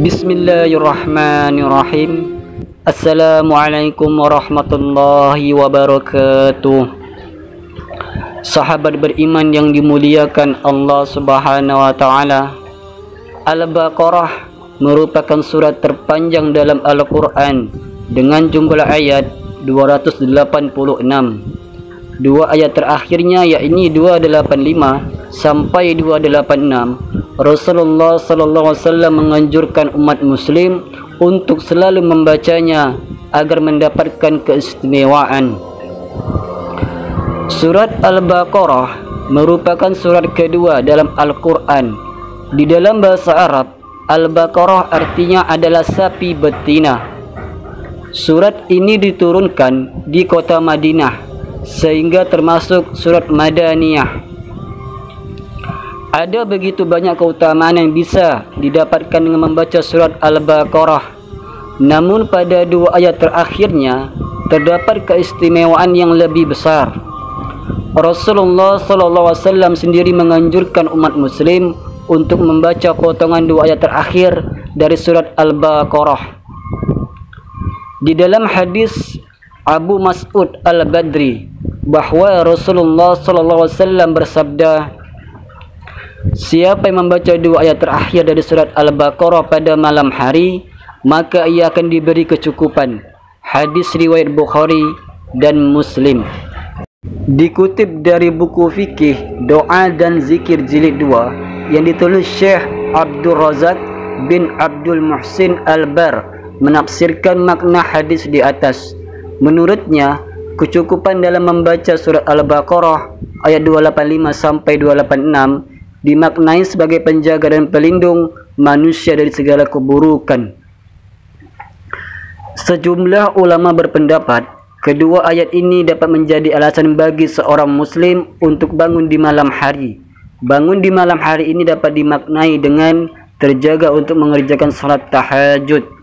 Bismillahirrahmanirrahim. Assalamualaikum warahmatullahi wabarakatuh. Sahabat beriman yang dimuliakan Allah Subhanahu wa taala, Al-Baqarah merupakan surat terpanjang dalam Al-Qur'an dengan jumlah ayat 286. Dua ayat terakhirnya yakni 285 sampai 286. Rasulullah sallallahu alaihi wasallam menganjurkan umat muslim untuk selalu membacanya agar mendapatkan keistimewaan. Surat Al-Baqarah merupakan surat kedua dalam Al-Quran. Di dalam bahasa Arab, Al-Baqarah artinya adalah sapi betina. Surat ini diturunkan di kota Madinah sehingga termasuk surat Madaniyah. Ada begitu banyak keutamaan yang bisa didapatkan dengan membaca surat Al-Baqarah. Namun pada dua ayat terakhirnya terdapat keistimewaan yang lebih besar. Rasulullah SAW sendiri menganjurkan umat muslim untuk membaca potongan dua ayat terakhir dari surat Al-Baqarah. Di dalam hadis Abu Mas'ud Al-Badri bahwa Rasulullah SAW bersabda, siapa yang membaca dua ayat terakhir dari surat Al-Baqarah pada malam hari, maka ia akan diberi kecukupan. Hadis riwayat Bukhari dan Muslim. Dikutip dari buku fikih Doa dan Zikir jilid 2 yang ditulis Syekh Abdul Razak bin Abdul Muhsin Al-Bar menafsirkan makna hadis di atas. Menurutnya, kecukupan dalam membaca surat Al-Baqarah ayat 285 sampai 286 dimaknai sebagai penjaga dan pelindung manusia dari segala keburukan. Sejumlah ulama berpendapat kedua ayat ini dapat menjadi alasan bagi seorang muslim untuk bangun di malam hari. Bangun di malam hari ini dapat dimaknai dengan terjaga untuk mengerjakan salat tahajud.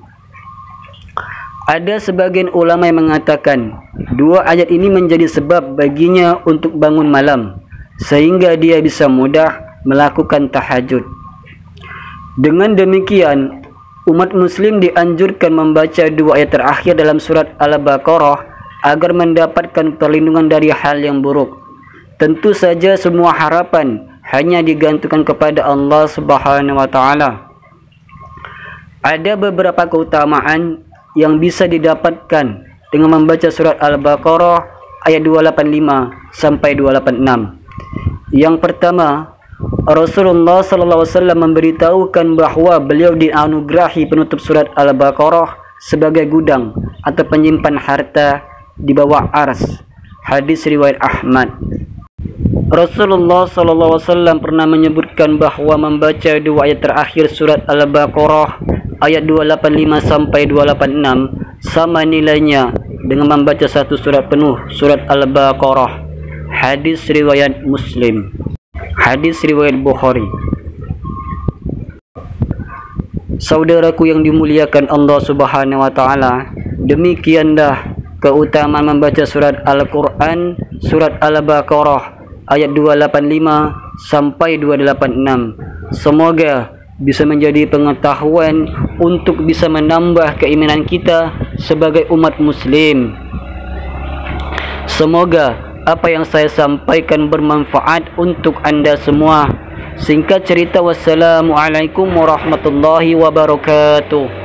Ada sebagian ulama yang mengatakan dua ayat ini menjadi sebab baginya untuk bangun malam sehingga dia bisa mudah melakukan tahajud. Dengan demikian, umat muslim dianjurkan membaca dua ayat terakhir dalam surat Al-Baqarah agar mendapatkan perlindungan dari hal yang buruk. Tentu saja semua harapan hanya digantungkan kepada Allah Subhanahu wa taala. Ada beberapa keutamaan yang bisa didapatkan dengan membaca surat Al-Baqarah ayat 285 sampai 286. Yang pertama, Rasulullah SAW memberitahukan bahawa beliau dianugerahi penutup surat Al-Baqarah sebagai gudang atau penyimpan harta di bawah ars. Hadis riwayat Ahmad. Rasulullah SAW pernah menyebutkan bahawa membaca dua ayat terakhir surat Al-Baqarah ayat 285 sampai 286 sama nilainya dengan membaca satu surat penuh surat Al-Baqarah. Hadis riwayat Muslim. Hadis riwayat Bukhari. Saudaraku yang dimuliakan Allah Subhanahu wa taala, demikianlah keutamaan membaca surat Al-Quran surat Al-Baqarah ayat 285 sampai 286. Semoga bisa menjadi pengetahuan untuk bisa menambah keimanan kita sebagai umat muslim. Semoga apa yang saya sampaikan bermanfaat untuk anda semua. Singkat cerita, wassalamualaikum warahmatullahi wabarakatuh.